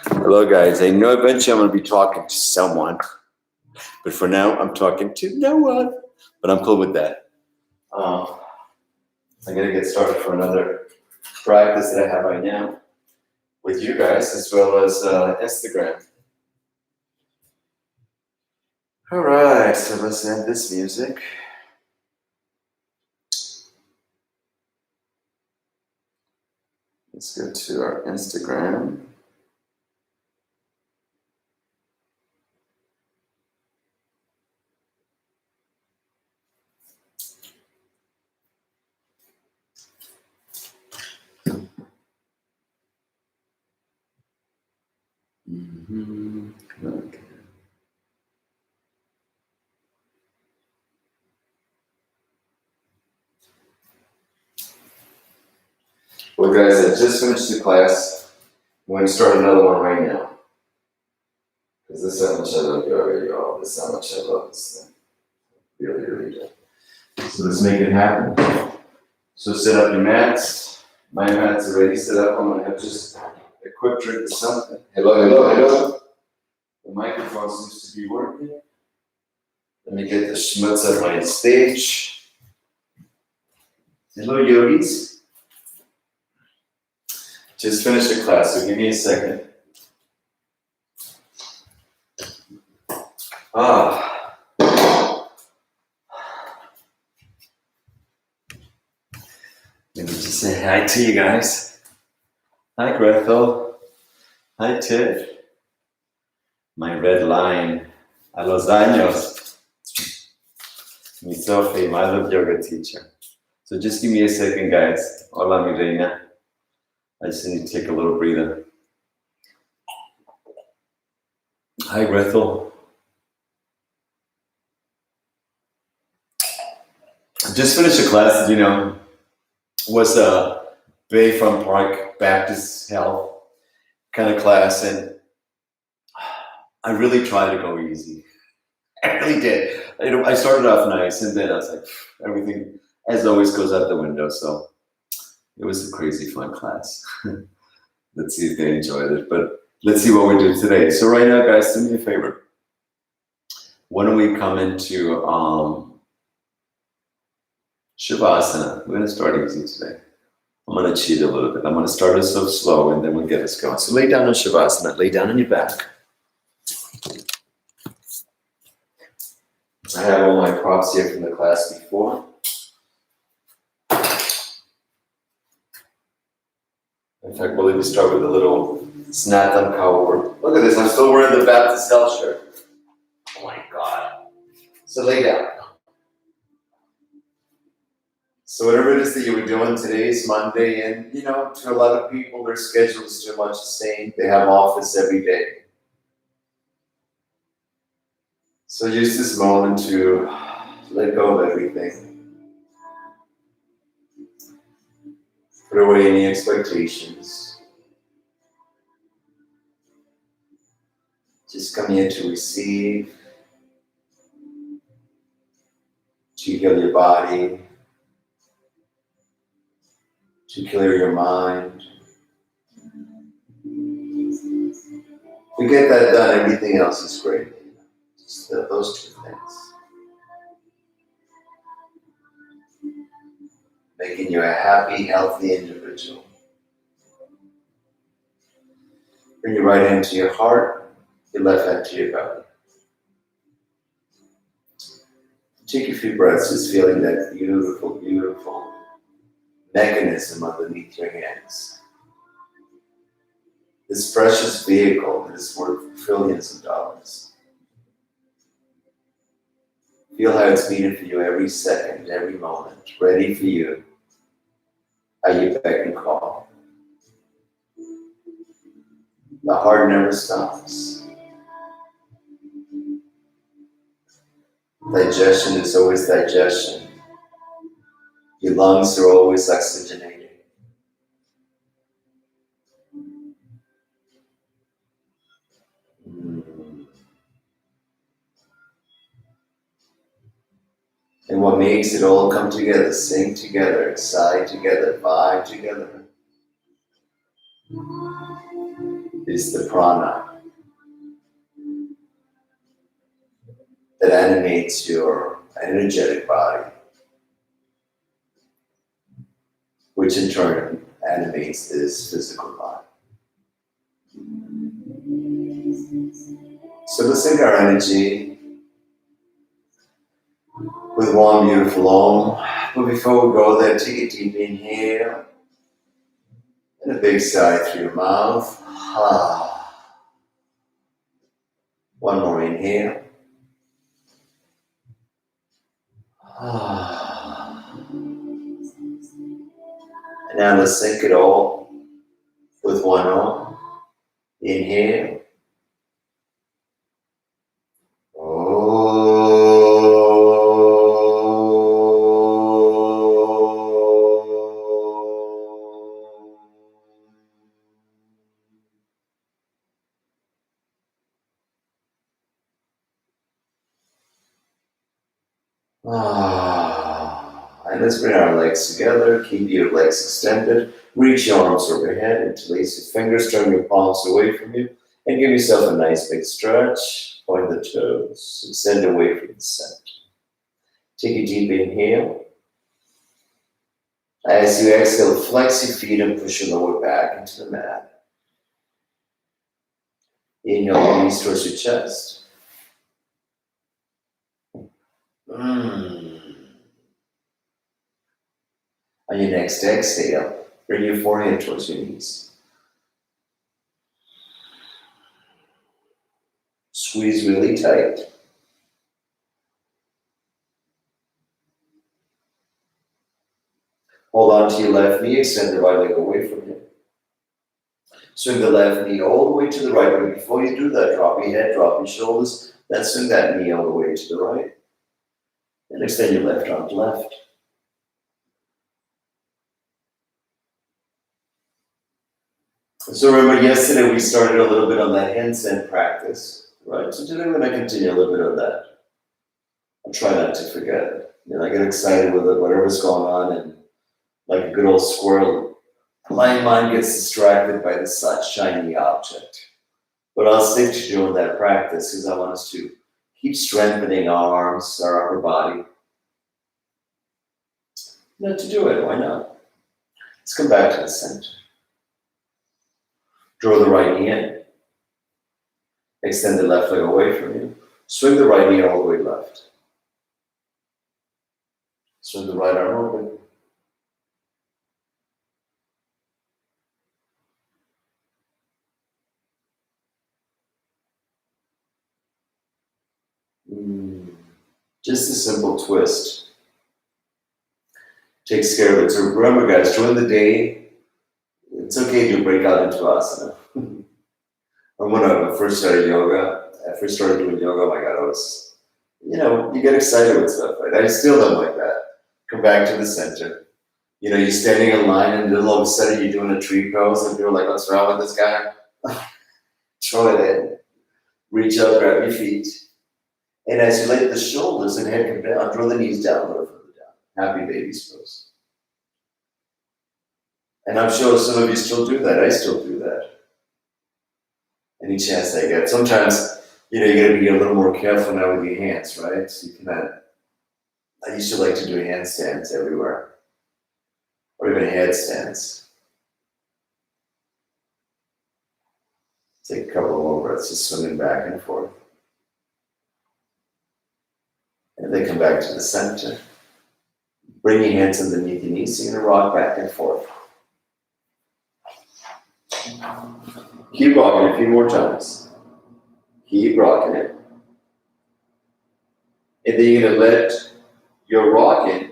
Hello, guys. I know eventually I'm going to be talking to someone, but for now, I'm talking to no one. But I'm cool with that. I'm going to get started for another practice that I have right now with you guys, as well as Instagram. All right, so let's end this music. Let's go to our Instagram. Okay. Well, guys, I just finished the class. I'm going to start another one right now. Because this is how much I love you already, y'all. This is how much I love this thing. Really, really do. So let's make it happen. So set up your mats. My mat's already set up. I'm going to have just a quick drink of something. Hello, hello, hello. The microphone seems to be working. Let me get the schmutz up on stage. Hello, yogis. Just finished the class, so give me a second. Let me just say hi to you guys. Hi, Grethel. Hi, Tiff. My red line. A los años. Mi Sophie, my love yoga teacher. So just give me a second, guys. Hola, mi reina. I just need to take a little breather. Hi, Grethel. Just finished a class that, was a Bayfront Park Baptist Health kind of class, and I really tried to go easy. I really did. I started off nice, and then I was like, everything, as always, goes out the window. So it was a crazy fun class. Let's see if they enjoyed it, but let's see what we do today. So right now, guys, do me a favor. Why don't we come into Shavasana? We're going to start easy today. I'm going to cheat a little bit. I'm going to start us so slow, and then we'll get us going. So lay down in Shavasana. Lay down on your back. I have all my props here from the class before. In fact, we'll even start with a little Snattam cover. Look at this, I'm still wearing the Baptist Health shirt. Oh my God. So lay down. So whatever it is that you were doing, today is Monday, and to a lot of people, their schedule is too much the same. They have office every day. So use this moment to let go of everything. Put away any expectations. Just come here to receive, to heal your body, to clear your mind. If you get that done, everything else is great. Just those two things. Making you a happy, healthy individual. Bring your right hand to your heart, your left hand to your belly. Take a few breaths, just feeling that beautiful, beautiful mechanism underneath your hands. This precious vehicle that is worth trillions of dollars. Feel how it's beating for you every second, every moment, ready for you. How you beck and call. The heart never stops. Digestion is always digestion. Your lungs are always oxygenating. And what makes it all come together, sing together, sigh together, vibe together, is the prana that animates your energetic body, which in turn animates this physical body. So let's sync our energy with one beautiful Om. But before we go there, take a deep inhale and a big sigh through your mouth. One more inhale. And now let's sync it all with one Om. Inhale. And let's bring our legs together. Keep your legs extended. Reach your arms overhead. Interlace your fingers. Turn your palms away from you. And give yourself a nice big stretch. Point the toes. Extend away from the center. Take a deep inhale. As you exhale, flex your feet and push your lower back into the mat. Inhale, release towards your chest. On your next exhale, bring your forehead towards your knees. Squeeze really tight. Hold on to your left knee, extend the right leg away from you. Swing the left knee all the way to the right, but before you do that, drop your head, drop your shoulders, then swing that knee all the way to the right. And extend your left arm to left. So remember, yesterday we started a little bit on that handstand practice, right? So today we're going to continue a little bit on that. I'll try not to forget. I get excited with it, whatever's going on, and like a good old squirrel, my mind gets distracted by this shiny object. But I'll stick to doing that practice because I want us to keep strengthening our arms, our upper body. To do it, why not? Let's come back to the center. Draw the right knee in. Extend the left leg away from you. Swing the right knee all the way left. Swing the right arm open. Just a simple twist. Takes care of it. So remember, guys, during the day, it's okay to break out into asana. When I first started yoga, doing yoga, oh my God, I was, you get excited with stuff, right? I still don't like that. Come back to the center. You're standing in line and then all of a sudden you're doing a tree pose and people are like, what's wrong with this guy? Throw it in. Reach up, grab your feet. And as you let the shoulders and head come down, draw the knees down a little further down. Happy baby's pose. And I'm sure some of you still do that. I still do that. Any chance I get. Sometimes, you got to be a little more careful now with your hands, right? So you cannot. I used to like to do handstands everywhere, or even headstands. Take a couple more breaths, just swimming back and forth. And then come back to the center. Bring your hands underneath your knees, so you're going to rock back and forth. Keep rocking a few more times. Keep rocking it. And then you're going to let your rocking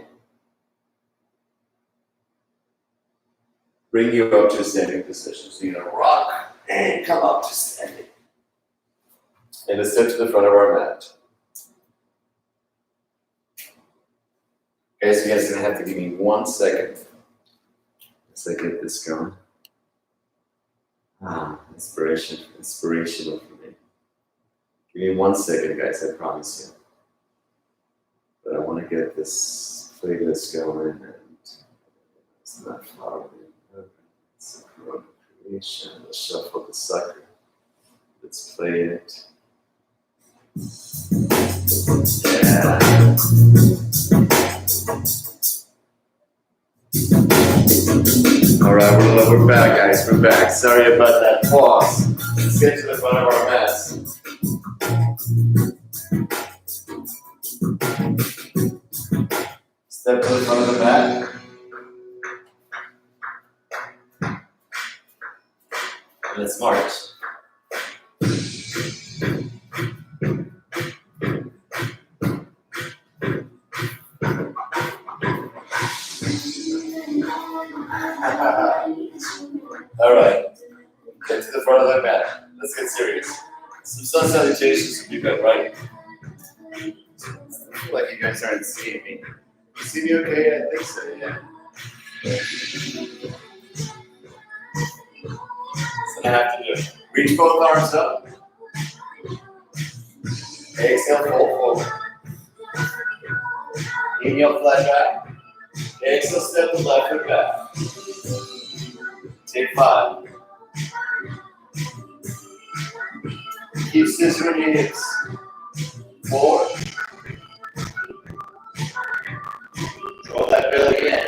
bring you up to a standing position. So you're going to rock and come up to standing. And let's step to the front of our mat. Guys, you guys are going to have to give me 1 second as I get this going. Inspirational for me. Give me 1 second, guys, I promise you. But I want to get this playlist going, and it's not flowering. It's a creation. Let's shuffle the sucker. Let's play it. Yeah. All right, we're back, guys. We're back. Sorry about that pause. Let's get to the front of our mats. Step to the front of the mat. Let's march. All right, get to the front of the mat. Let's get serious. Some sun salutations would be good, right? I feel like you guys aren't seeing me. You see me okay? I think so, yeah. That's what I have to do. Reach both arms up. Exhale, fold forward. Inhale, flat back. Exhale, step the left foot back. Take 5. Keep scissoring your hips. 4. Draw that belly in.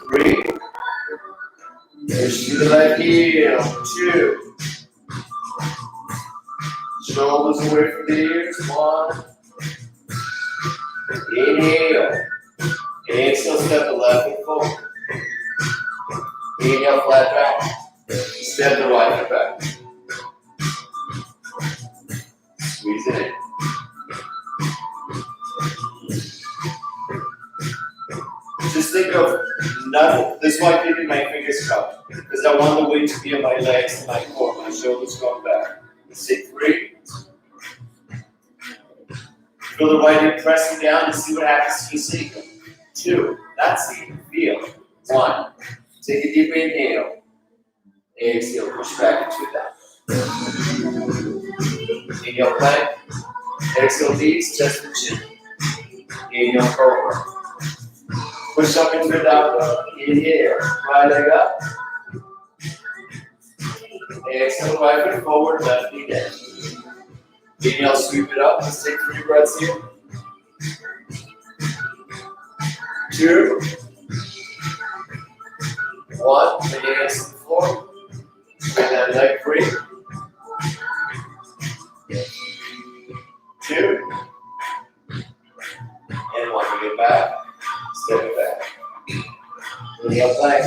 3. Push to the left heel. 2. Shoulders away from the ears. 1. Inhale. Exhale, step the left foot forward. Inhale, flat back. Step the right foot back. Squeeze it in. Just think of nothing. This is why I'm keeping my fingers cupped. Because I want the weight to be on my legs and my core. My shoulders going back. Let's take 3. Feel the right hip pressing down and see what happens to your sacrum. 2. Not see. Feel. 1. Take a deep inhale. Exhale. Push back into that. Inhale, plank. Exhale, knees, chest and chin. Inhale, cobra. Push up into the down dog. Inhale. Right leg up. Exhale, right foot forward, left knee down. Inhale, sweep it up. Let's take 3 breaths here. 2. 1. Bring your hands to the floor. Bring that leg free. 2. And 1. Bring it back. Step it back. Inhale, plank.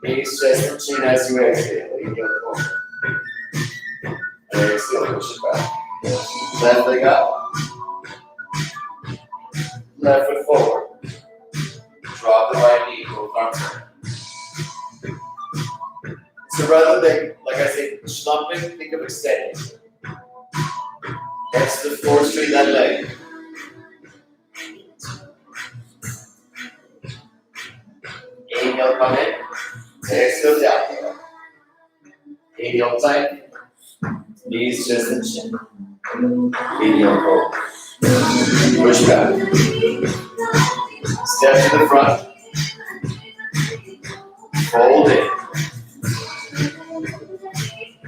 Knees, chest, and chin as you exhale. Inhale, forward. And exhale, push it back. Left leg up. Left foot forward. Drop the right knee, both arms up. So rather than, like I say, slumping, think of extending. Next to the floor, straighten that leg. Inhale, come in. Exhale, down. Inhale, plank. Knees, chest, and chin. Inhale, forward. Push back. Step to the front. Fold in.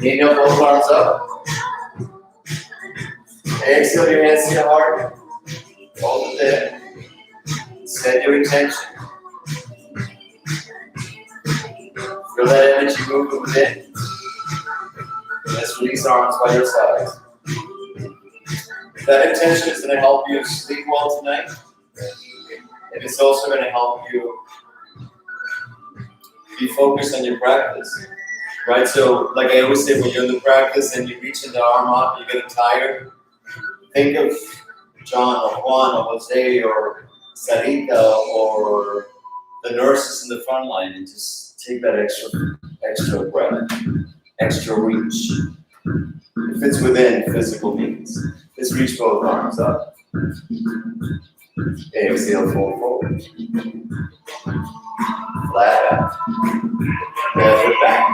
Inhale, both arms up. Exhale, your hands to your heart. Hold it there. Set your intention. Feel that energy moving within. Let's release arms by your sides. That intention is going to help you sleep well tonight. And it's also going to help you be focused on your practice. Right? So, like I always say, when you're in the practice and you reach in the arm up, you're getting tired. Think of John or Juan or Jose or Sarita or the nurses in the front line and just take that extra breath, extra reach. If it's within physical means, just reach both arms up. Exhale, fold forward. Flat out. Left foot back.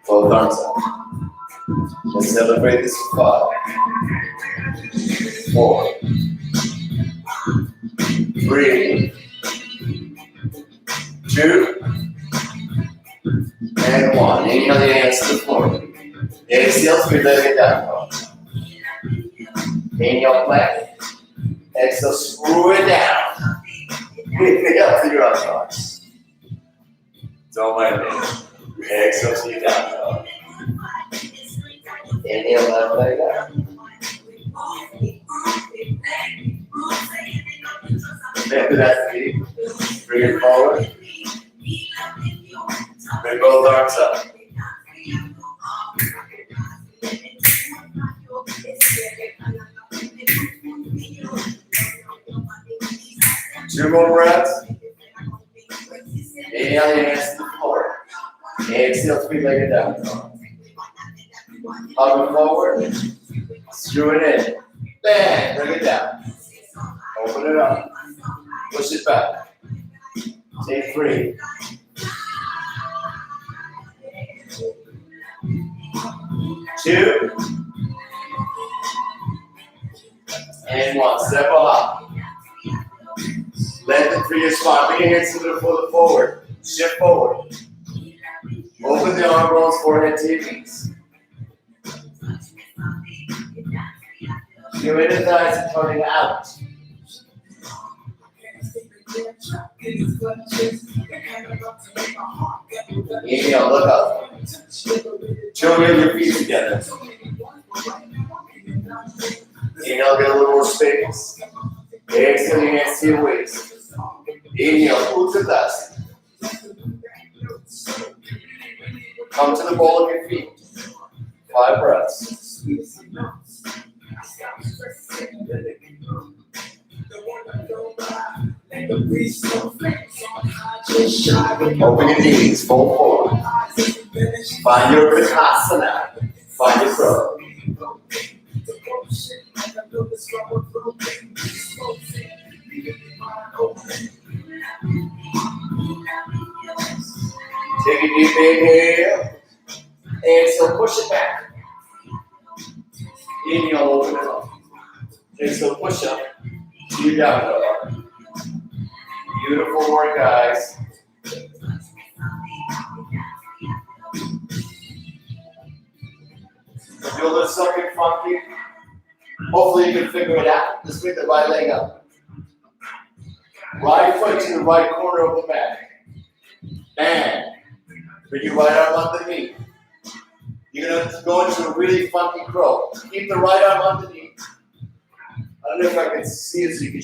Both arms up. Let's celebrate this 5, 4, 3, 2, and 1. Inhale the hands to the floor. Exhale, sweep leg down. Inhale, plank. Exhale, screw it down. Inhale to your up dog. Don't mind me. Exhale to your down dog. Inhale, left leg down. Lift it at the feet. Bring it forward. Bring both arms up. 2 more breaths. Inhale your hands to the floor. Exhale, three-legged down. Hug it forward. Screw it in. Bang. Bring it down. Open it up. Push it back. Take 3. 2. And 1. Step a hop. Lengthen through your spine. Bring your hands to the foot forward. Shift forward. Open the arm bones, forehead to your knees. Your inner thighs are turning out. Inhale, look up. Join your feet together. Inhale, get a little more space. Exhale, your hands to your waist. Inhale, Uttanasana. Come to the ball of your feet. 5 breaths. Open your knees, fold forward. Find your practicums. Find your throat. Take a deep inhale. Exhale, push it back. Inhale, open it up. Exhale, push up. To your down dog. Beautiful work, guys. Feel there's something funky. Hopefully you can figure it out. Just bring the right leg up. Right foot to the right corner of the mat. And bring your right arm underneath. You're going to go into a really funky crow. Keep the right arm underneath. I don't know if I can see it so you can,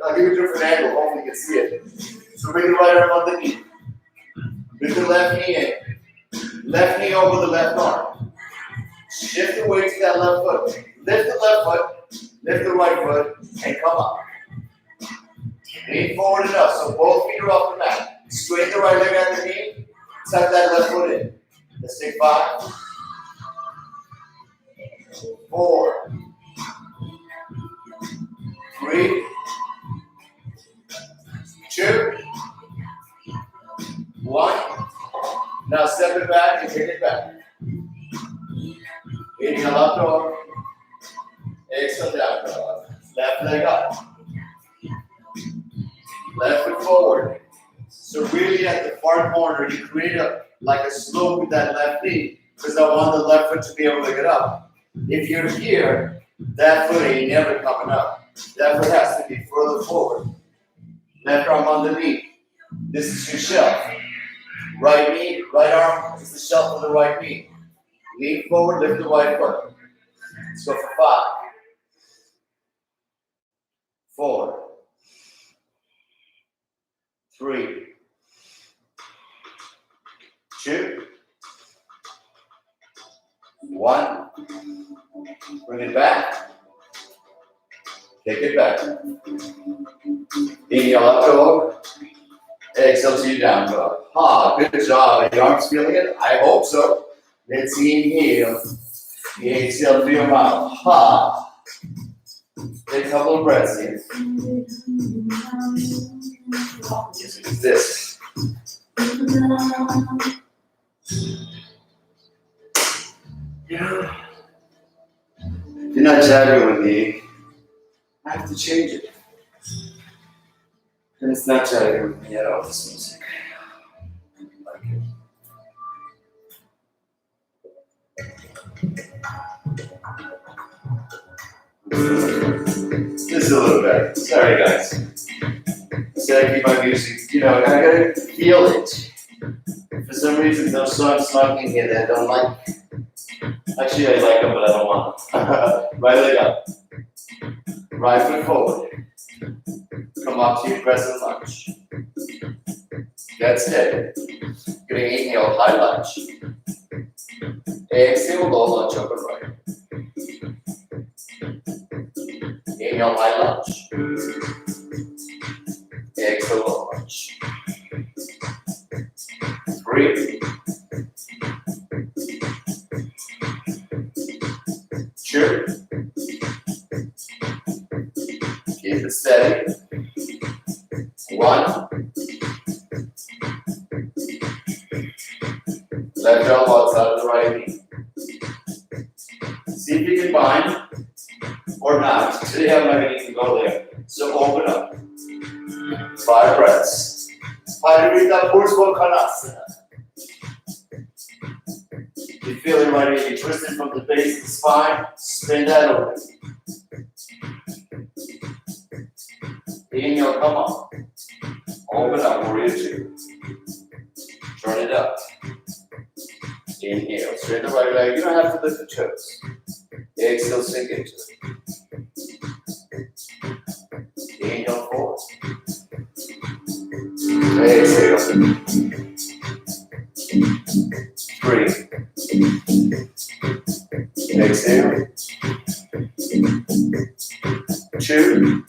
I'll give you a different angle. Hopefully you can see it. So bring the right arm underneath. Bring the left knee in. Left knee over the left arm. Shift the weight to that left foot. Lift the left foot, lift the right foot, and come up. Lean forward enough so both feet are off the mat. Straighten the right leg underneath. Tuck that left foot in. Let's take 5, 4, 3, 2, 1. Now step it back and take it back. Inhale up dog. Exhale down dog. Left leg up. Left foot forward. So really at the far corner, you create like a slope with that left knee because I want the left foot to be able to get up. If you're here, that foot ain't never coming up. That foot has to be further forward. Left arm underneath. This is your shelf. Right knee, right arm is the shelf of the right knee. Lean forward, lift the right foot. Let's go for 5, 4, 3, 2, 1. Bring it back. Take it back. Inhale up dog. Exhale to your down dog. Good job. Are your arms feeling it? I hope so. Let's inhale. Exhale through your mouth. Take a couple of breaths here. Use this. If you're not jabbing with me, I have to change it. And it's not jabbing with me at all, this music. I like Just a little bit. Sorry, guys. So I keep my music, I gotta feel it. For some reason, those songs knocking here that I don't like. Actually, I like them, but I don't want them. Right leg up. Right foot forward. Come up to your crescent lunge. Get steady. Gonna inhale, high lunge. Exhale, low lunge, open right. Inhale, high lunge. Exhale, low lunge. 3, 2. Keep it steady. 1. Left elbow outside of the right knee. See if you can bind or not. Today I'm not going to even go there. So open up. 5 breaths. Parinita Purusva Konasana. You feel it right here. You twist it from the base of the spine. Spin that open. Inhale, come on. Open up, warrior 2. Turn it up. Inhale, straighten the right leg. You don't have to lift the toes. Exhale, sink into it. Inhale, forward. Exhale. 3. Exhale. 2.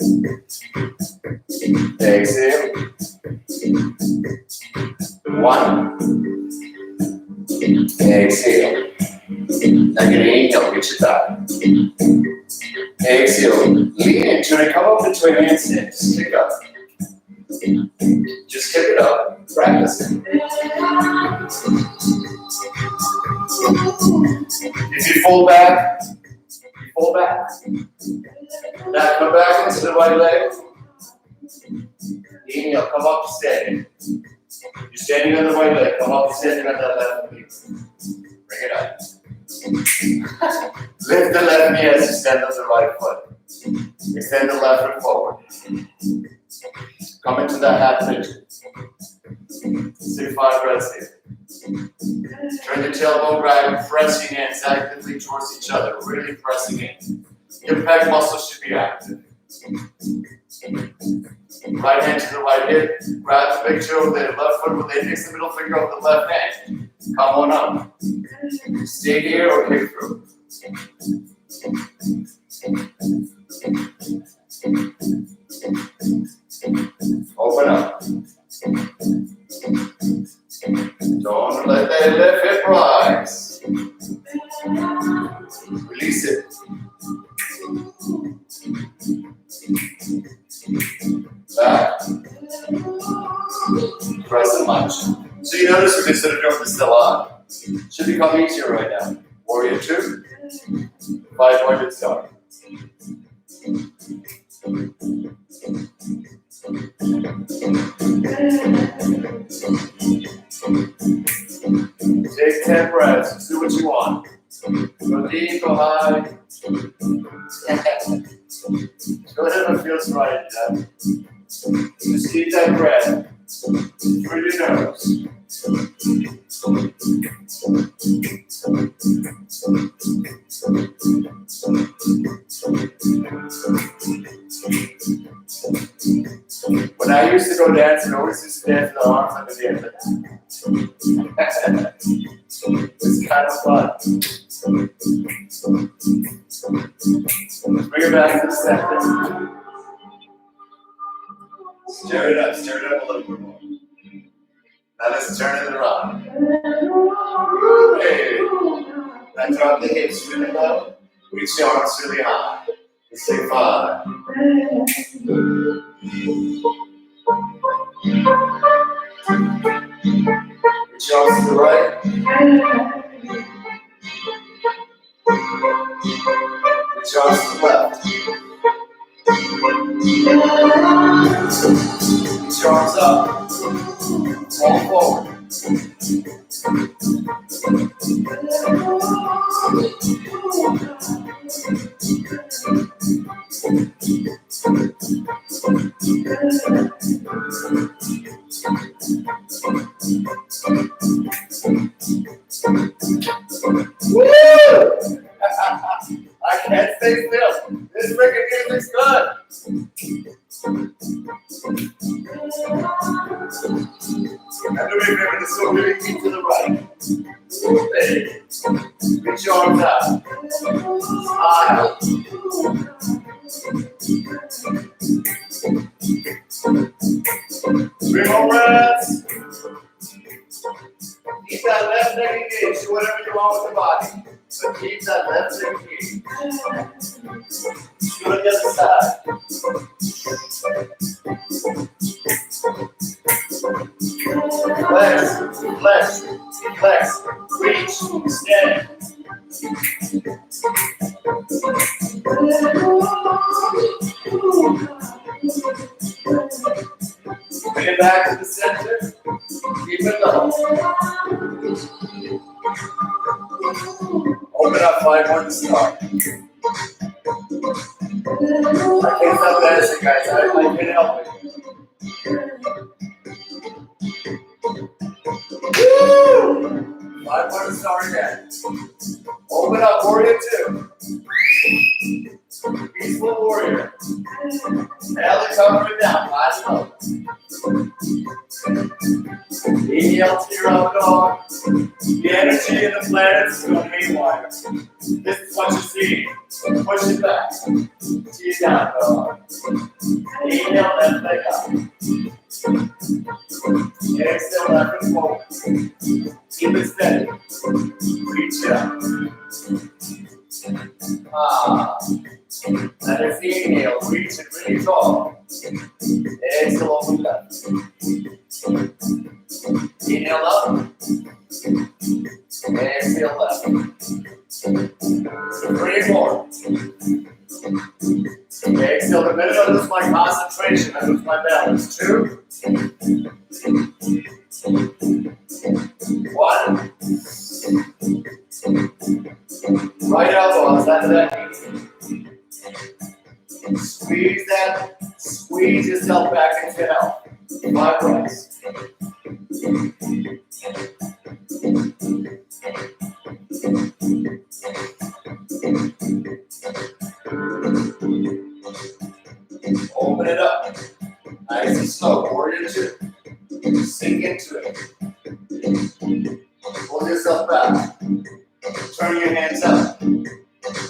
Exhale. 1. Exhale. Now you're going to inhale, reach it up. Exhale, lean into it. Come up into a handstand. Just kick up. Just kick it up. Practice it. If you fall back, you fall back. Now come back into the right leg. Inhale, come up steady. You're standing on the right leg. Come up standing on that left knee. Bring it up. Lift the left knee as you stand on the right foot. Extend the left foot forward. Come into that half pigeon. 5 breaths here. Turn the tailbone right, pressing hands actively towards each other, really pressing in. Your pec muscles should be active. Right hand to the right hip, grab the big toe of the left foot with the index, the middle finger of the left hand. Come on up. Stay here or kick through. Open up. Don't let that left hip rise. Release it. Back. Crescent lunge. So you notice we consider doing this still on. Should become easier right now. Warrior 2. 500 start. Take 10 breaths. Do what you want. Go deep, go high. Whatever feels right. Just keep that breath through your nose. When I used to go dancing, I always used to dance with the arms under the end. It's kind of fun. Bring it back to the center. Stir it up a little bit more. Now let's turn it around. Hey. Now drop the hips really low. Reach the arms really high. Let's take 5. Reach your arms to the right. Reach your arms to the left. Reach your arms up. Roll forward. Woo! I can't stay still. This freaking music's good. And do me a favor, just go really deep to the right. There. Reach your arms out. Smile. 3 more breaths. Keep that left leg engaged. Do whatever you want with the body. So keep that left leg engaged. Do it on the other side. Flex, flex, flex. Reach, extend. Bring it back to the center. Keep it low. Open up 5 more to start. I can't stop dancing, guys. I can't help it. Woo! 5 more to start again. Open up, warrior 2. Peaceful warrior. Belly covering down, eyes low. Inhale to your up dog. The energy in the planets is going haywire. This is what you see. Push it back. See down, dog. Inhale, left leg up. Exhale, left and forward. Keep it steady. Reach up. And as the inhale, reach it really tall. Exhale, open left. Inhale up. Exhale left. 3 more. Exhale. The minute I lose my concentration, I lose my balance. 2. 1. Right elbow outside of that knee. Squeeze that. Squeeze yourself back into health. 5 breaths. Open it up. Nice and slow. Warrior 2. Sink into it. Pull yourself back. Turn your hands up.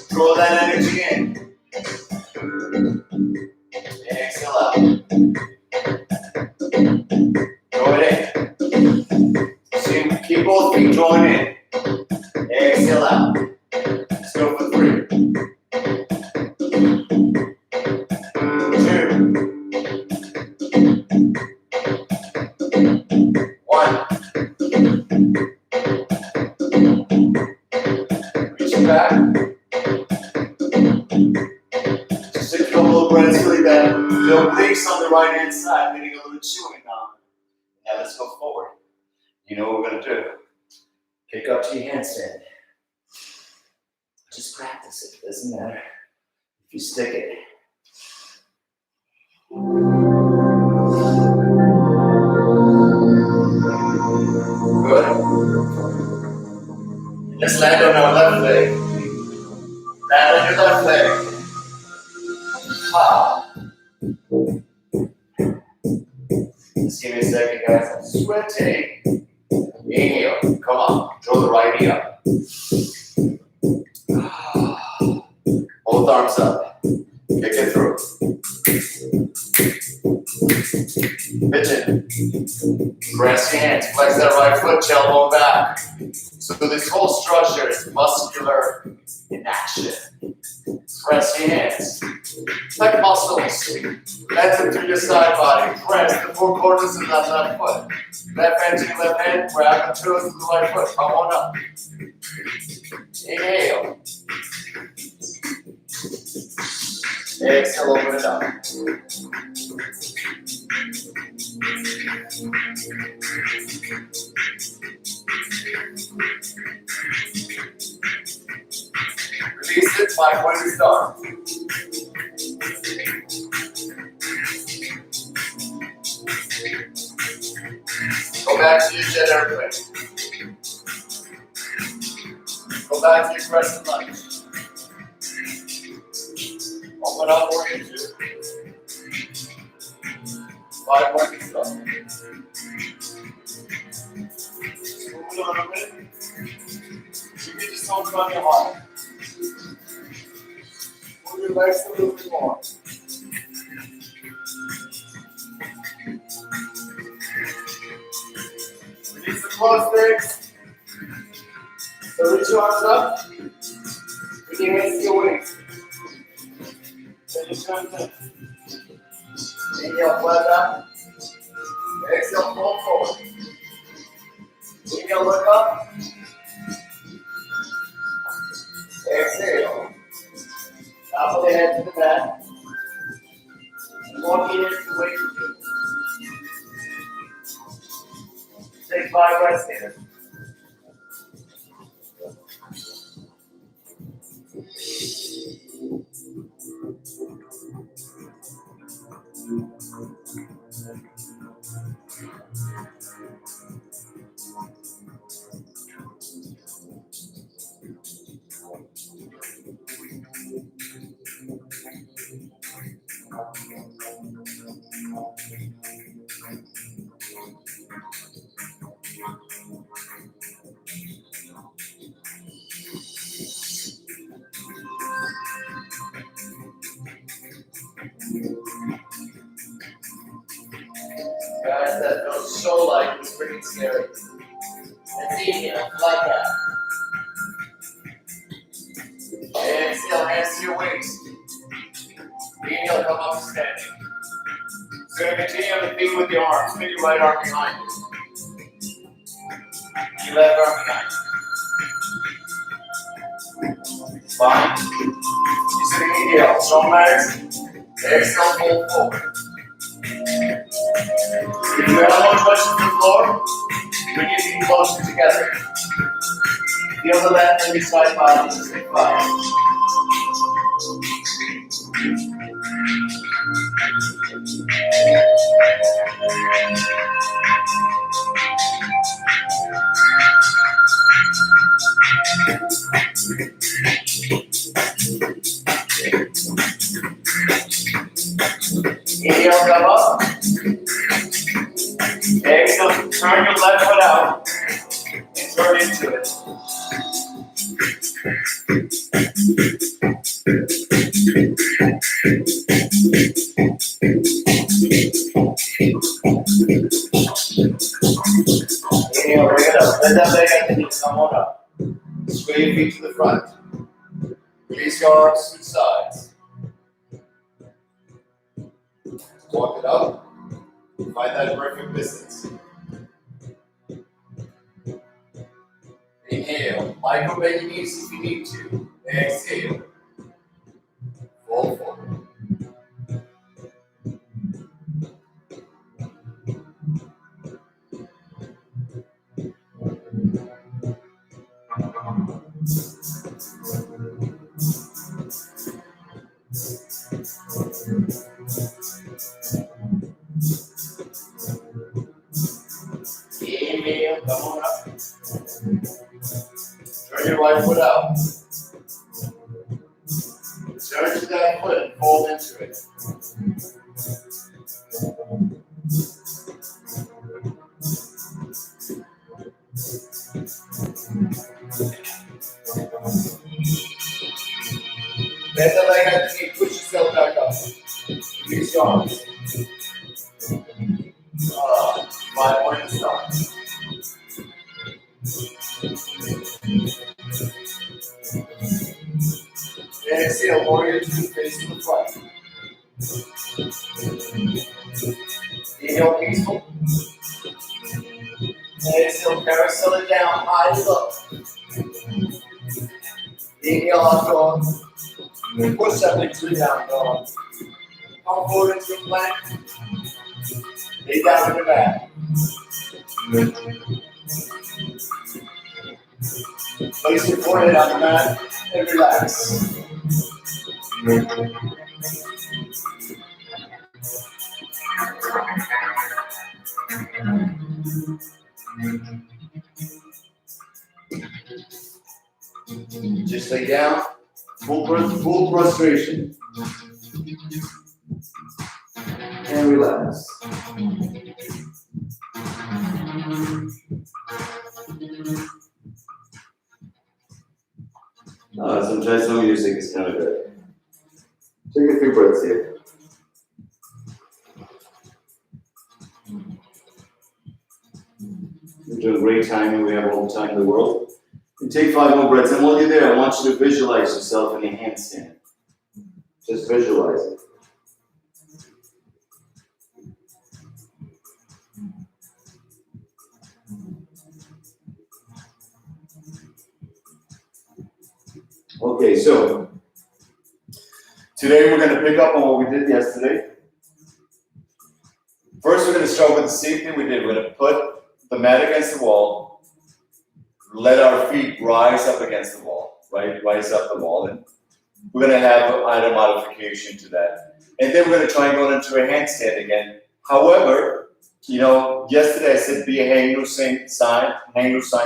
Draw that energy in. Exhale out. Draw it in. See, keep both feet drawn in. Exhale out. Let's go for 3. 2. 1. Reach it back. Just take a couple of breaths, really bad. Feel release on the right hand side, getting a little chewing on. Now let's go forward. You know what we're going to do. Pick up to your handstand. Just practice it. Doesn't matter if you stick it. Good. Let's land on our left leg. Land on your left leg. Just give me a second, guys. I'm sweating. Inhale. Come on. Draw the right knee up. Both arms up. Kick it through. Pitch it. Press your hands. Flex that right foot. Tailbone back. So this whole structure is muscular in action. Press your hands. Like muscles. Enter through your side body. Press the 4 corners of that left foot. Left hand to your left hand. Grab the toes of the right foot. Come on up. Inhale. Exhale, open it up. Release it, 5 points to start. that airplane. Go back to your crescent lunge. Open up more into 5 more feet up. Move a little bit. You can just hold on your heart. Move your legs a little bit more. Release the close legs. So reach your arms up. With your hands to your waist. Then you turn to. Inhale, flat down. Exhale, fold forward. Inhale, look up. Exhale. Top of the head to the mat. Walking into the weight room. Take 5 breaths here. Guys, that feels so light, it's pretty scary. And inhale, like that. Exhale, hands to your waist. Inhale, come up standing. So you're going to continue on the feet with your arms. Put your right arm behind you. Your left arm behind you. Fine. You're sitting inhale, strong legs. Exhale, fold forward. If your elbow touches the floor, bring your feet closer together. Feel the left and your side body. Say 5. Inhale, come up. Exhale, turn your left foot out and turn into it. Inhale, bring it up. Bend that leg at the knee. Come on up. Sway your feet to the front. Release your arms to the sides. Walk it up. Find that perfect distance. Inhale. Micro bend your knees if you need to. Exhale. Fold forward. Inhale, come on up. Turn your right foot out. Turn to that foot and fold into it. Bend the leg at the knee, push yourself back up. Release your arms. 5 more to start. Exhale, warrior 2, face to the front. Inhale, peaceful. Exhale, carousel it down, high and low. Inhale, up dog. Push that leg to the down dog. Come forward into a plank. Lay down on your back. Place your forehead on the mat and relax. lay down, full prostration. And relax. Sometimes no music is kind of good. Take a few breaths here. You're doing great timing. We have all the time in the world. And take 5 more breaths. And while you're there, I want you to visualize yourself in a handstand. Just visualize it. Okay, so today we're going to pick up on what we did yesterday. First, we're going to start with the same thing we did. We're going to put the mat against the wall, let our feet rise up against the wall, right? Rise up the wall. And we're going to have a modification to that. And then we're going to try and go into a handstand again. However, yesterday I said be a hang loose sign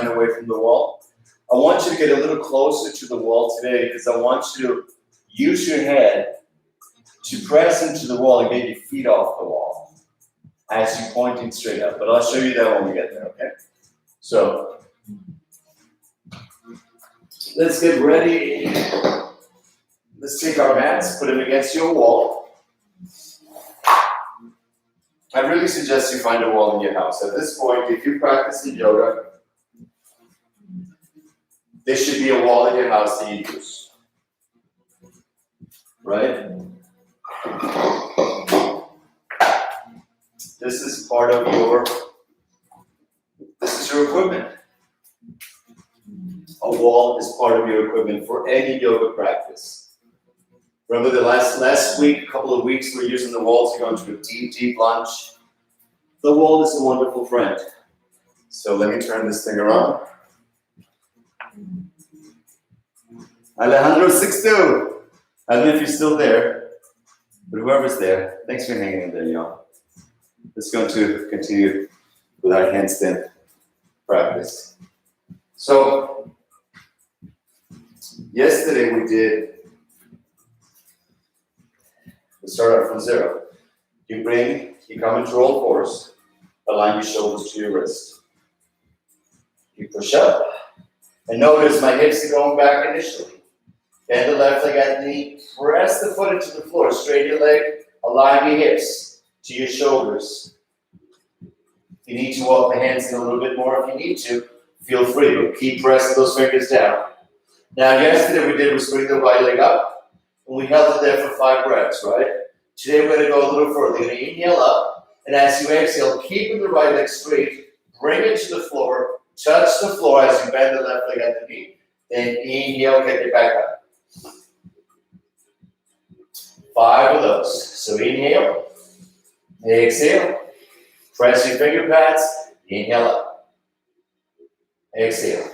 away from the wall. I want you to get a little closer to the wall today because I want you to use your head to press into the wall and get your feet off the wall as you're pointing straight up. But I'll show you that when we get there, okay? So, let's get ready. Let's take our mats, put them against your wall. I really suggest you find a wall in your house. At this point, if you're practicing yoga, there should be a wall in your house that you use, right? This is your equipment. A wall is part of your equipment for any yoga practice. Remember the last week, a couple of weeks, we're using the wall to go into a deep lunge. The wall is a wonderful friend. So let me turn this thing around. Alejandro 6'2". I don't know if you're still there, but whoever's there, thanks for hanging in there, y'all. Let's go to continue with our handstand practice. So, yesterday we started out from 0. You come into roll fours, align your shoulders to your wrist. You push up, and notice my hips are going back initially. Bend the left leg at the knee, press the foot into the floor, straighten your leg, align your hips to your shoulders. If you need to walk the hands in a little bit more, if you need to, feel free, but keep pressing those fingers down. Now, yesterday we was bring the right leg up, and we held it there for 5 breaths, right? Today we're going to go a little further. You're going to inhale up, and as you exhale, keeping the right leg straight, bring it to the floor, touch the floor as you bend the left leg at the knee. Then inhale, get it back up. 5 of those. So inhale, exhale, press your finger pads, inhale up, exhale.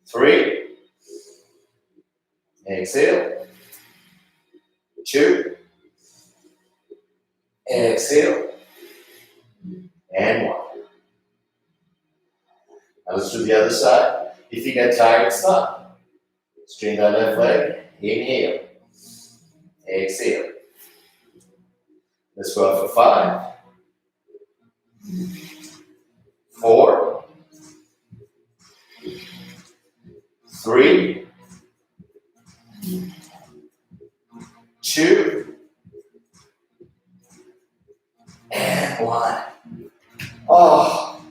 3, exhale, 2, exhale, and 1. Now let's do the other side. If you get tired, stop. Straighten that left leg, inhale, exhale. Let's go up for 5, 4, 3, 2, and 1. Oh,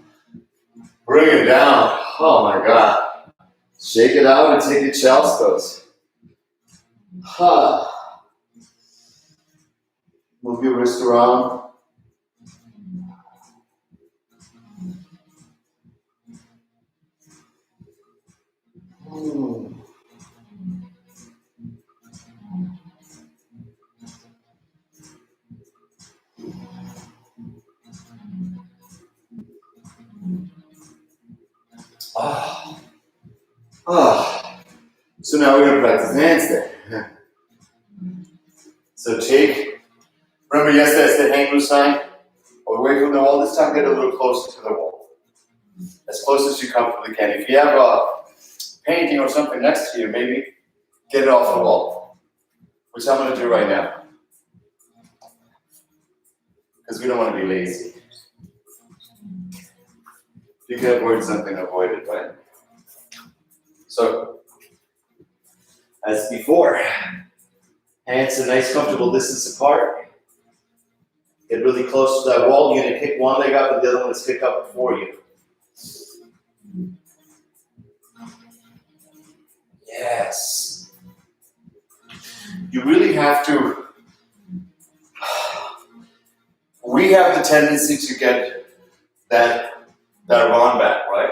bring it down. Oh my God. Shake it out and take your child's pose. Move your wrist around. So now we're going to practice handstand. So remember yesterday I said hang loose sign? Away from the wall. This time get a little closer to the wall. As close as you comfortably can. If you have painting or something next to you, maybe get it off the wall, which I'm going to do right now, because we don't want to be lazy. You can avoid something, avoid it, right? So, as before, hands a nice comfortable distance apart. Get really close to that wall. You're going to kick one leg up and the other one is kick up for you. Yes. You really have to. We have the tendency to get that run back, right?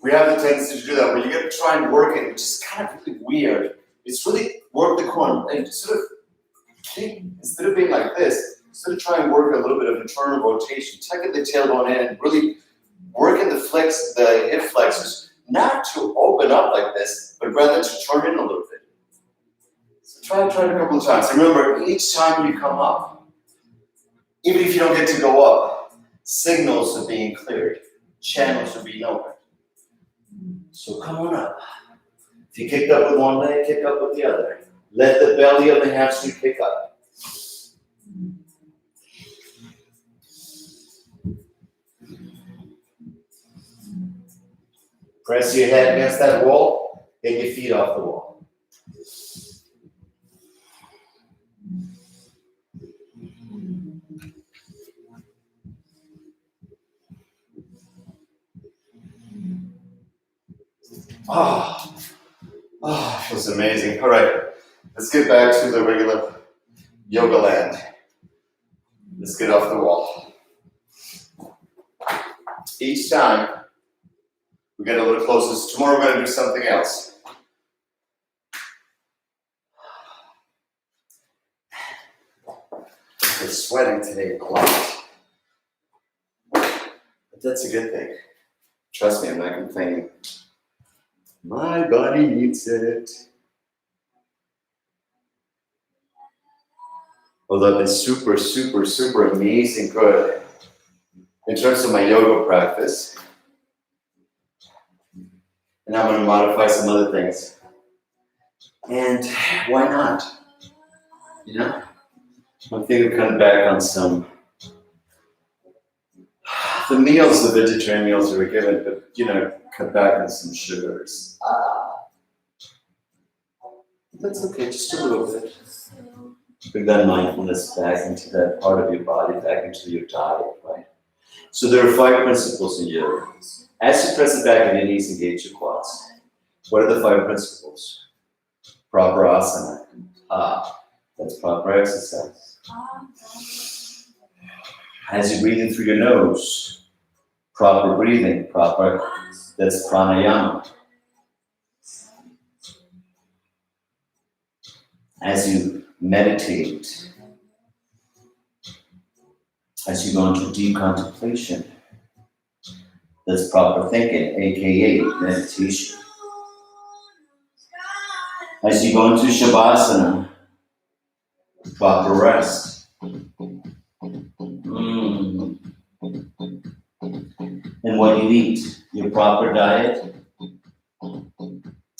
We have the tendency to do that, but you got to try and work it, which is kind of really weird. It's really work the core and sort of kick, instead of being like this, sort of try and work a little bit of internal rotation. Tuck at the tailbone in and really work in the hip flexors, not to open up like this, but rather to turn in a little bit. So try it a couple of times. Remember, each time you come up, even if you don't get to go up, signals are being cleared, channels are being opened. So come on up. If you kicked up with one leg, kick up with the other. Let the belly of the hamstring kick up. Press your head against that wall, get your feet off the wall. Oh, feels amazing. All right, let's get back to the regular yoga land. Let's get off the wall. Each time, we get a little closer. So tomorrow we're going to do something else. I'm sweating today a lot. But that's a good thing. Trust me, I'm not complaining. My body needs it. Well, I've been super, super, super amazing good in terms of my yoga practice. And I'm going to modify some other things. And why not? You know? I'm thinking of coming back on some. The meals, the vegetarian meals that were given, but, you know, cut back on some sugars. That's okay, just a little bit. Bring that mindfulness back into that part of your body, back into your diet, right? So there are 5 principles in yoga. As you press it back in your knees, engage your quads. What are the 5 principles? Proper asana. That's proper exercise. As you breathe in through your nose, proper breathing, that's pranayama. As you meditate, as you go into deep contemplation, that's proper thinking, aka meditation. As you go into shavasana, proper rest. And what you eat, your proper diet.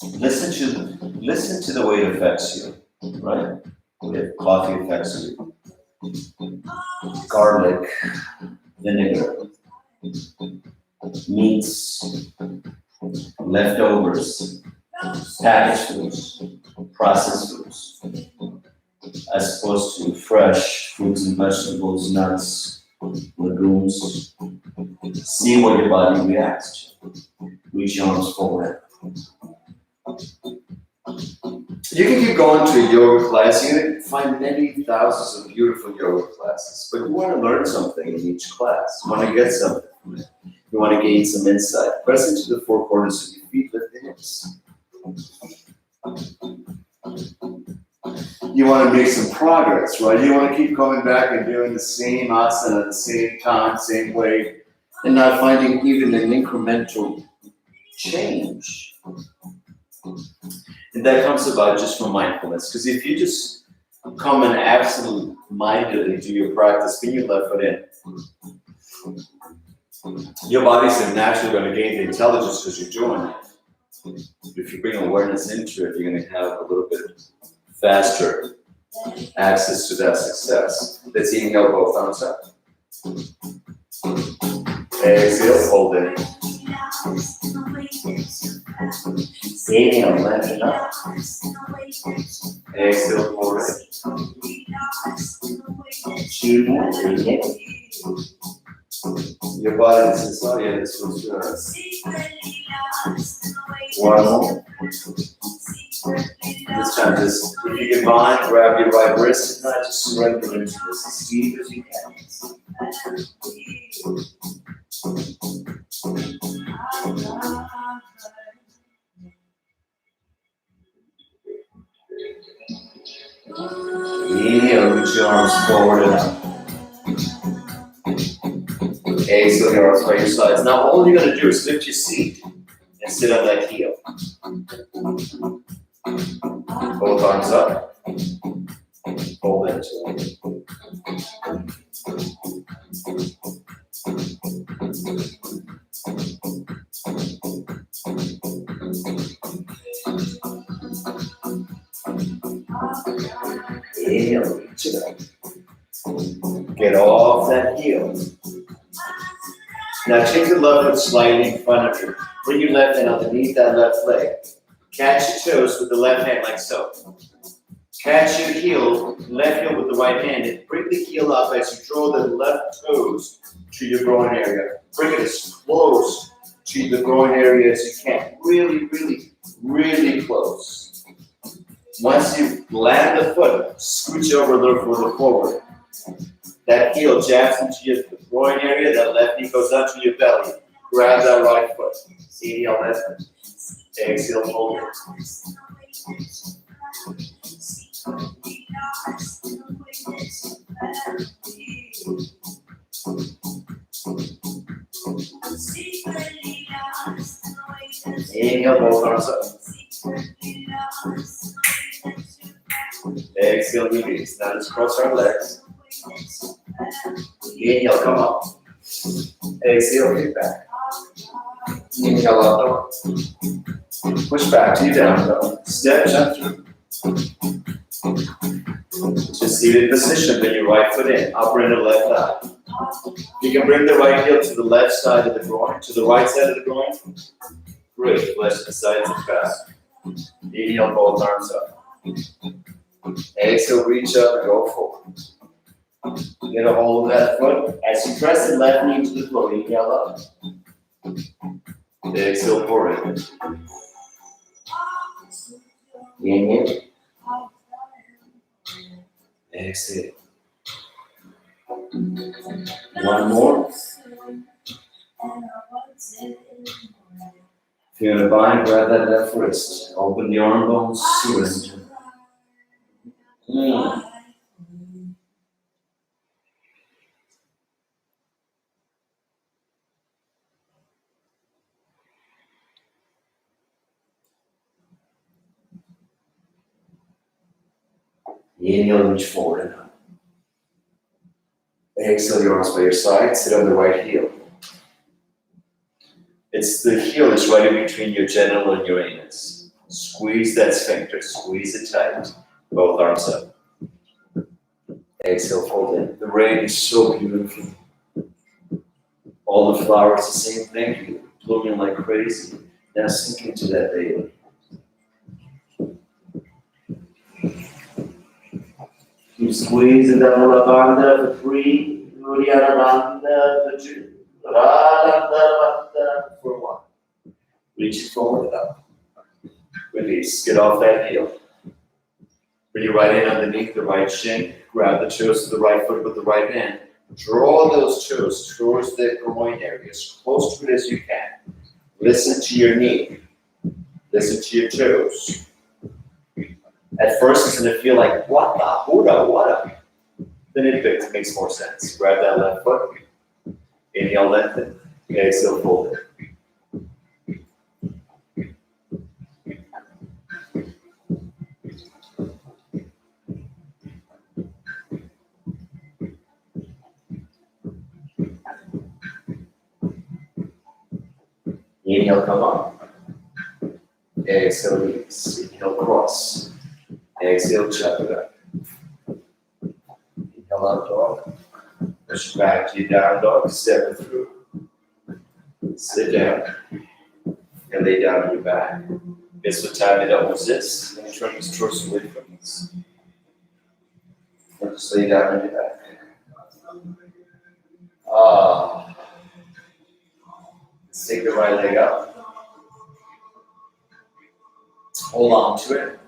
Listen to the way it affects you, right? If coffee affects you, garlic, vinegar, meats, leftovers, packaged foods, processed foods, as opposed to fresh fruits and vegetables, nuts, legumes. See what your body reacts to. Reach your arms forward. You can keep going to a yoga class. You're going to find many thousands of beautiful yoga classes, but you want to learn something in each class. You want to get something from it. You want to gain some insight. Press into the 4 corners of your feet, lift the hips. You want to make some progress, right? You want to keep coming back and doing the same asana at the same time, same way, and not finding even an incremental change. And that comes about just from mindfulness. Because if you just come and absent-mindedly do your practice, bring your left foot in, your body's naturally going to gain the intelligence because you're doing it. If you bring awareness into it, you're going to have a little bit faster access to that success. Let's inhale, both arms up. Exhale, hold it. Inhale, lengthen it up. Exhale, hold it. 2 more, inhale. Your body says, oh yeah, this was good. 1 more. This time, just, if you can mind, grab your right wrist and just surrender into this as deep as you can. Inhale, reach your arms forward and up. Exhale, your arms by your sides. Now, all you're going to do is lift your seat and sit on that heel. Both arms up. Hold it. Inhale, reach it up. Get off that heel. Now take the left foot slightly in front of you. Bring your left hand underneath that left leg. Catch your toes with the left hand like so. Catch your heel, left heel with the right hand, and bring the heel up as you draw the left toes to your groin area. Bring it as close to the groin area as you can. Really, really, really close. Once you land the foot, scooch over a little further forward. That heel jabs into your groin area, that left knee goes down to your belly. Grab that right foot. Inhale, left. Exhale, hold it. Inhale, both arms up. Exhale, release. Now let's cross our legs. Inhale, come up. Exhale, kick back. Inhale, up, down. Push back to your down dog. Step, jump through. Just seated position, bring your right foot in, upper and the left thigh. You can bring the right heel to the left side of the groin, to the right side of the groin. Great, flesh the sides and fast. Inhale, both arms up. Exhale, reach up and go forward. Get a hold of that foot. As you press the left knee to the floor, inhale up. Exhale, forward. Inhale. Exhale. 1 more. If you're in a bind, grab that left wrist. Open the arm bones, surrender. Inhale, reach forward and up. Exhale, your arms by your side, sit on the right heel. It's the heel is right in between your genital and your anus. Squeeze that sphincter, squeeze it tight. Both arms up. Exhale, fold in. The rain is so beautiful. All the flowers, the same thing, blooming like crazy. Now sink into that daily. Keep squeezing the Mulavanda for 3, Muriyananda for 2, Radha for 1. Reach it forward and up. Release. Get off that heel. Bring your right hand underneath the right shin. Grab the toes of the right foot with the right hand. Draw those toes towards the groin area, as close to it as you can. Listen to your knee. Listen to your toes. At first, it's going to feel like, what the Huda, what? Then it makes more sense. Grab that left foot. Inhale, lengthen. Exhale, fold it. Inhale, come up. Exhale, release. Inhale, cross. Exhale, chop it up. Inhale, up dog. Push back to your down dog. Step it through. Sit down. And lay down on your back. Guess what time it almost is? Then turn his torso away from us. Or just lay down on your back. Let's take the right leg up. Hold on to it.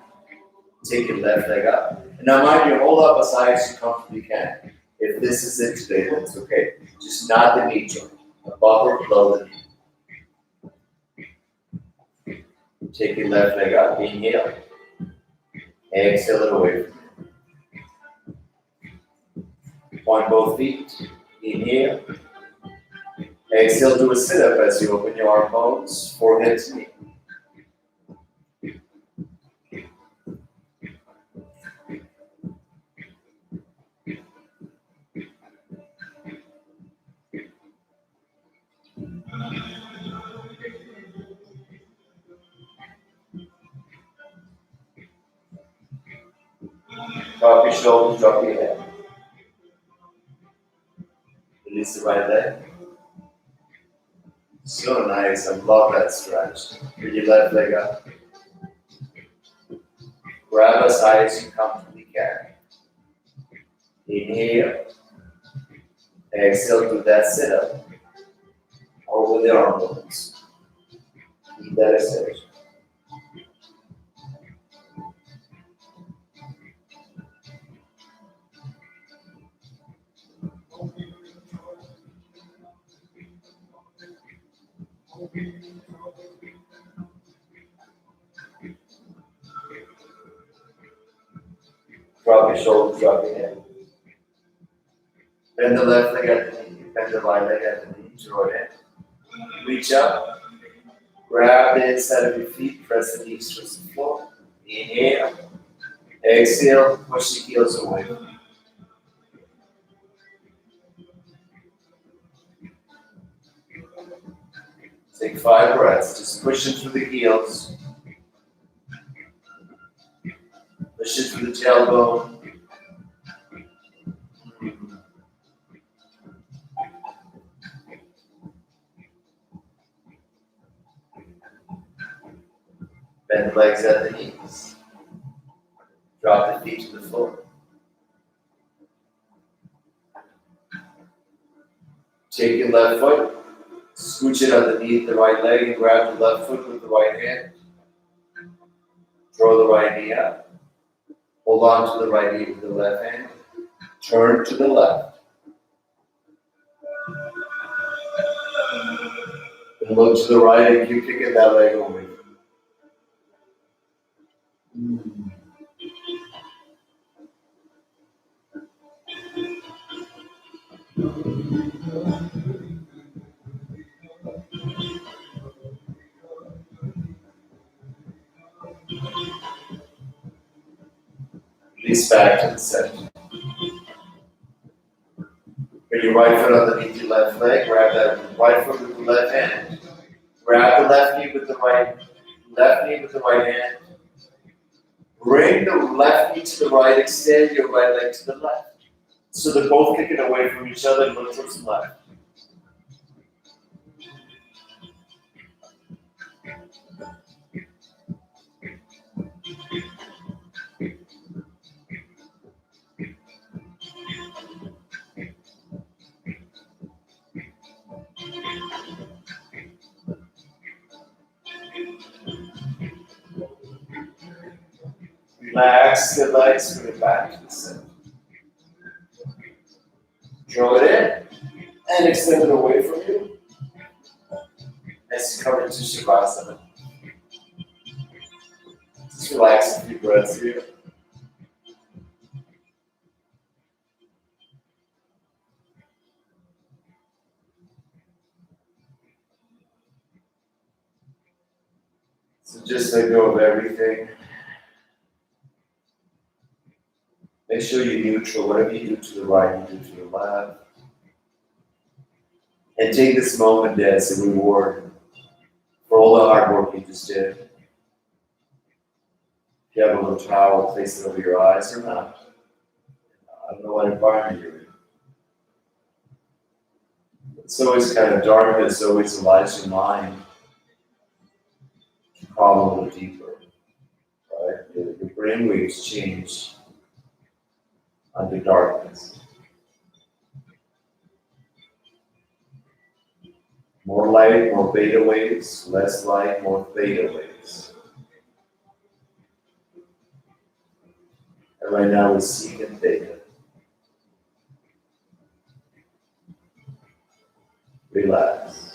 Take your left leg up. And now mind you, hold up as high as you comfortably can. If this is it today, that's okay. Just not the knee joint. Above or below the knee. Take your left leg up. Inhale. Exhale it away from you. Point both feet. Inhale. Exhale, do a sit-up as you open your arm bones, forehead to knee. Drop your shoulders, drop your head. Release the right leg. So nice, I love that stretch. Bring your left leg up. Grab as high as you comfortably can. Inhale. Exhale, do that sit-up. Over the arm bones. Keep that extension. Drop your shoulders, drop your head. Bend the left leg at the knee, bend the right leg at the knee, draw it in. Reach up, grab the inside of your feet, press the knees towards the floor. Inhale, exhale, push the heels away. Take 5 breaths, just pushing through the heels. Push it through the tailbone. Bend the legs at the knees. Drop the feet to the floor. Take your left foot, scooch it underneath the right leg and grab the left foot with the right hand. Draw the right knee up. Hold on to the right knee with the left hand. Turn to the left. And look to the right and keep kicking that leg away. Release back to the center. Bring your right foot underneath your left leg. Grab that right foot with the left hand. Grab the left knee with the right hand. Bring the left knee to the right. Extend your right leg to the left. So they're both kicking away from each other and look towards the left. Relax the legs, bring it back to the center. Draw it in and extend it away from you as you come into Shavasana. Just relax a few breaths here. So just let go of everything. Make sure you're neutral. Whatever you do to the right, you do to the left. And take this moment as a reward for all the hard work you just did. If you have a little towel, place it over your eyes or not. I don't know what environment you're in. It's always kind of dark, but it's always allows your mind to crawl a little deeper, right? Your brain waves change under darkness. More light, more beta waves, less light, more theta waves. And right now we seek in theta. Relax.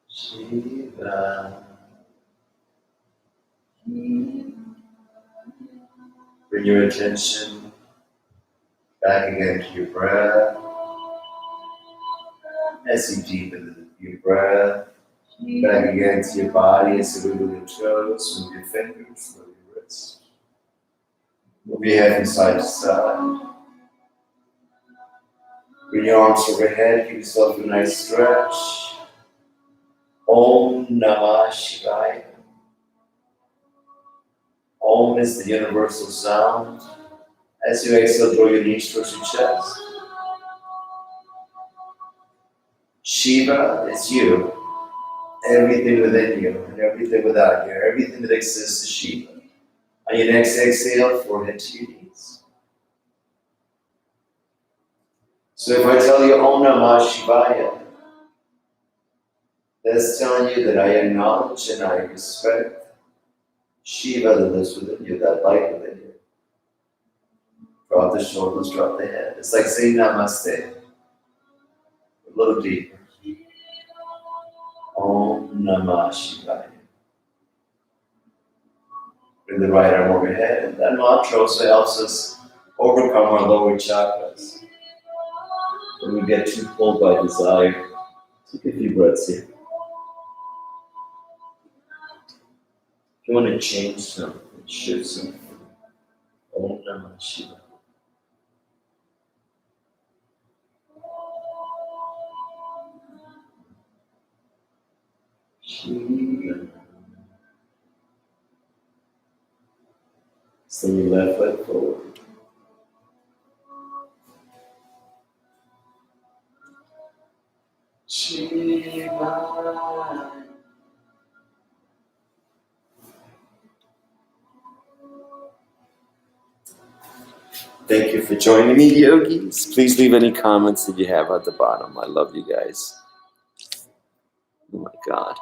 Shiva. Bring your attention back again to your breath. As you deepen your breath, back again to your body as you move your toes, move your fingers, move your wrists. Move your head from side to side. Bring your arms overhead, give yourself a nice stretch. Om Namah Shivaya. Om is the universal sound. As you exhale, draw your knees towards your chest. Shiva is you. Everything within you and everything without you. Everything that exists is Shiva. On your next exhale, forehead to your knees. So if I tell you Om Namah Shivaya, that's telling you that I acknowledge and I respect Shiva that lives within you, that light within you. Drop the shoulders, drop the head. It's like saying namaste. A little deeper. Om Namah Shivaya. Bring the right arm overhead, and that mantra also helps us overcome our lower chakras. When we get too pulled by desire, take a few breaths here. If you want to change something, shift something, Om Namah Shivaya. Shivaya. Send your left leg forward. Shivaya. Thank you for joining me, yogis. Please leave any comments that you have at the bottom. I love you guys. Oh my God.